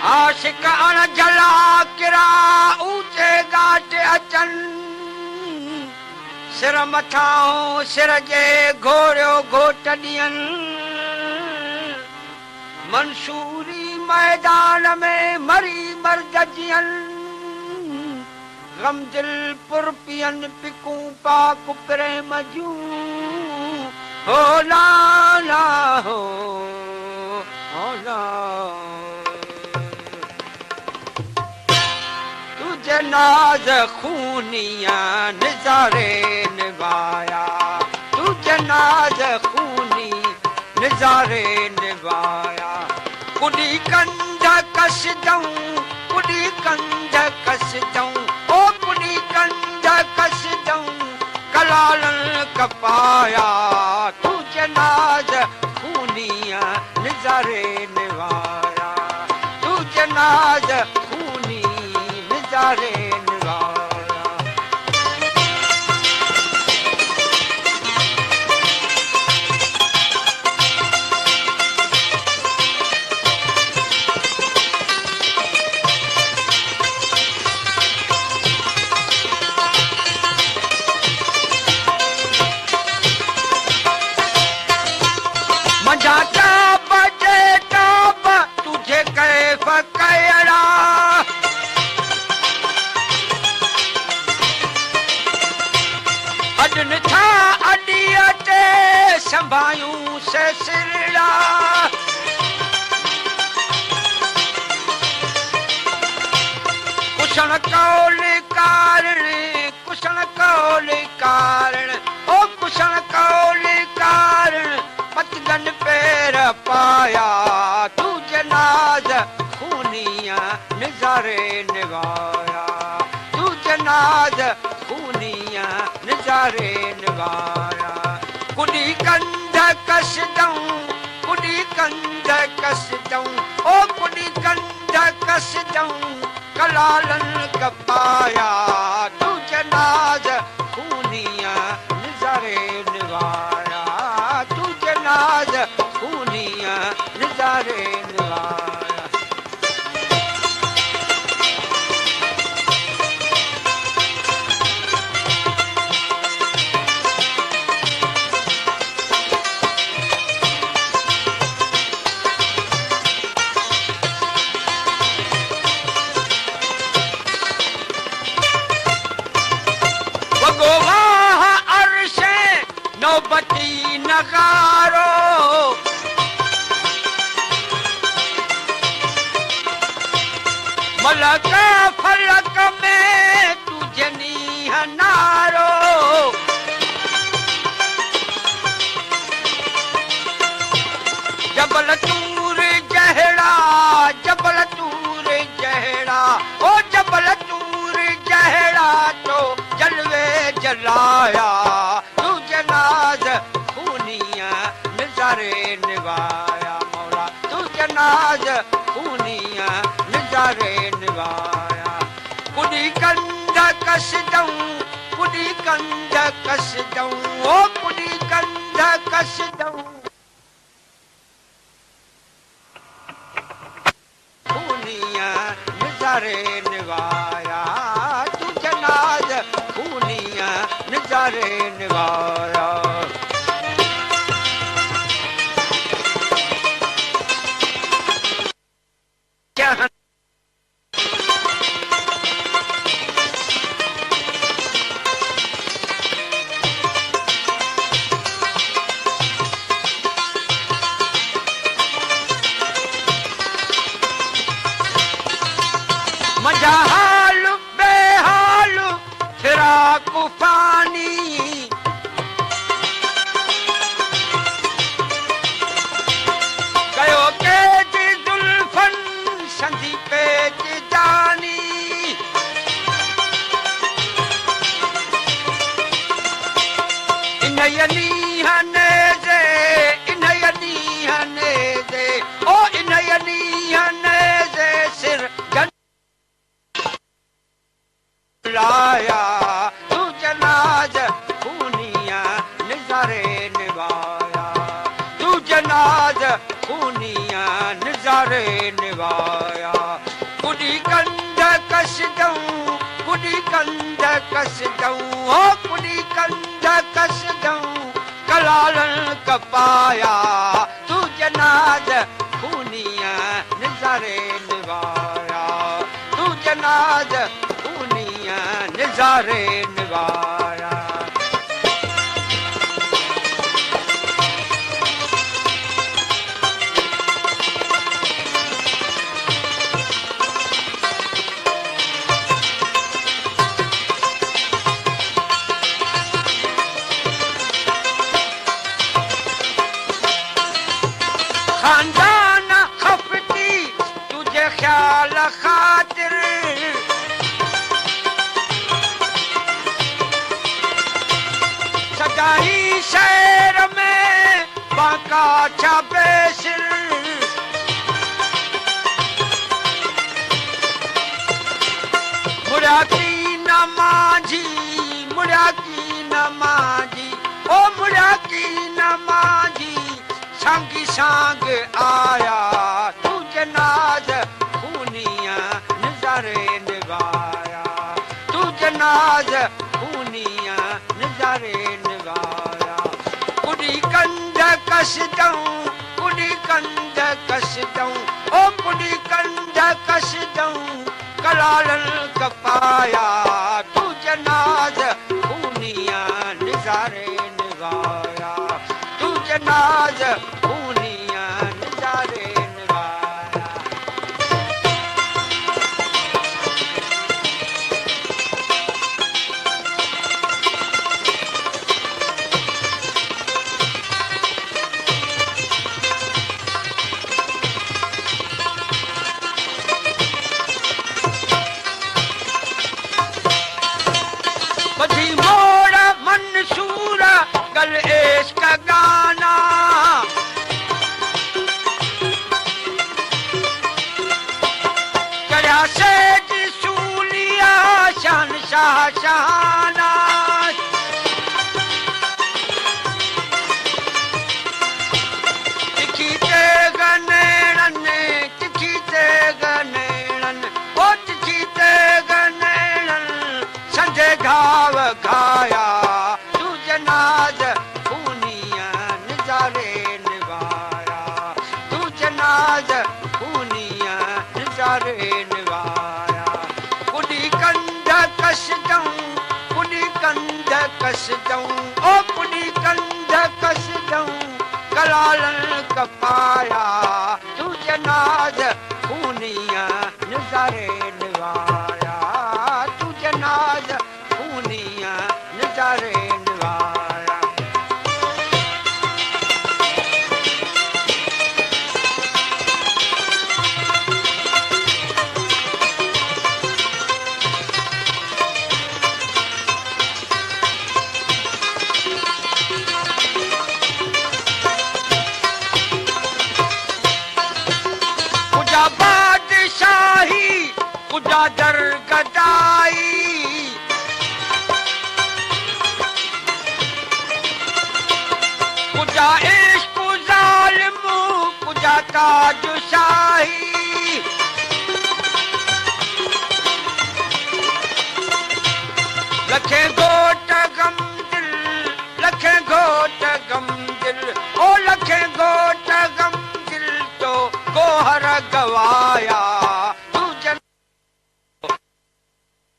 आशिक अण जला किरा ऊंचे घाट अचन सिर मथां सिर जे घोड़ियो घोट ॾियन मंसूरी मैदान में मरी मर्द जियन गम दिल पुर पियन पिकूं पाक प्रेम जूं हो लाला हो ला तुझे नाज खूनिया नजारे निभाया तुझे नाज खूनी नजारे निभाया कुड़ी कंध कस जाऊं कुड़ी कंध कस जाऊं ओ कुड़ी कंध कस जाऊं कलालन कपाया तुझे नाज खूनिया नजारे निभाया तुझे नाज खूनी नजारे निभाया संभायूं से सिरड़ा कुशन कौल कारण ओ कुशन कौल कारण पतगन पैर पाया तुझे नाज खूनिया नजारे निभाया तुझे नाज खूनिया नजारे निभाया कुड़ी कंध कस जाऊं कुड़ी कंध कस जाऊं ओ कुड़ी कंध कस जाऊं कलालन कपाया तुझे नाज खूनिया नजारे निभाया तुझे नाज खूनिया नजारे निभाया नौबती नगारो मलक फलक में तुझे नीहनारो जबल तूर जहड़ा ओ जबल तूर जहड़ा तो जलवे जलाया नाज खूनिया नजारे निभाया मौला तुझे नाज खूनिया नजारे निभाया कुड़ी कंध कस जाऊं कुड़ी कंध कस जाऊं ओ कुड़ी कंध कस जाऊं खूनिया नजारे निभाया तुझे नाज खूनिया नजारे निभाया मजा हाल बेहाल फिराक फानी कयो केज जुल्फन संधी पेज जानी इन यनी हने जे ओ इन यनी हने जे सिर लाया तुझे नाज खूनिया नजारे निभाया तुझे नाज खूनिया नजारे निभाया कसदऊं कुड़ी कंद कसदऊं हो कुड़ी कंद कसदऊं कलालन कपाया तू जनाज खूनिया नजारे निवाया तू जनाज खूनिया नजारे निवाया खानदान खपती तुझे ख्याल खातिर सगाई शहर में बाका छापे सिर मुड़ा की नमाजी मुड़ा की नमाजी ओ मुड़ा की नमाजी सांगी सांग आया तू जनाज खूनिया नजारे निभाया तू जनाज खूनिया नजारे निभाया कुड़ी कंद कसदऊं कुड़ी कंद कसदऊं ओ कुड़ी कंद कसदऊं कलालन कपाया तू जनाज खूनिया नजारे निभाया तू जनाज खूनिया नजारे निभाया बधी मोड़ा मंसूरा कल इश्क का गाना चढ़ा से सूलिया शान शाह शाना तिखी ते गनेड़न तिखी ते गनेड़न ओ तिखी ते गनेड़न संजय घाव खाया तू जनाज खूनिया नजारे निभाया तू जनाज खूनिया नजारे निभाया कुड़ी कंद कसदऊं कुड़ी कंद कसदऊं ओ कुड़ी कंद कसदऊं कलालन कपाया तू जनाज खूनिया नजारे निभाया तू जनाज खूनिया नजारे निभाया कुजा बादशाही कुजा दरगदाई कुजा इश्क जालिम कुजा ताजशाही लखे गोट गम दिल लखे गोट गम दिल ओ लखे गोट गम दिल तो गोहर गवाया तू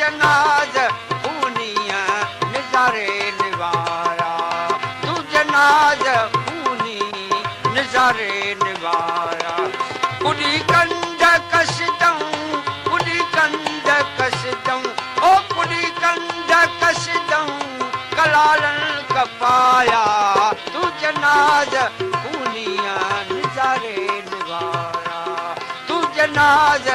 जनाज खूनिया नजारे निभाया तू जनाज खूनी नजारे निभाया कुड़ी कंद कसदऊं कुड़ी कंद कसदऊं ओ कुड़ी कंद कसदऊं कलालन कपाया तू जनाज खूनिया नजारे निभाया तू जनाज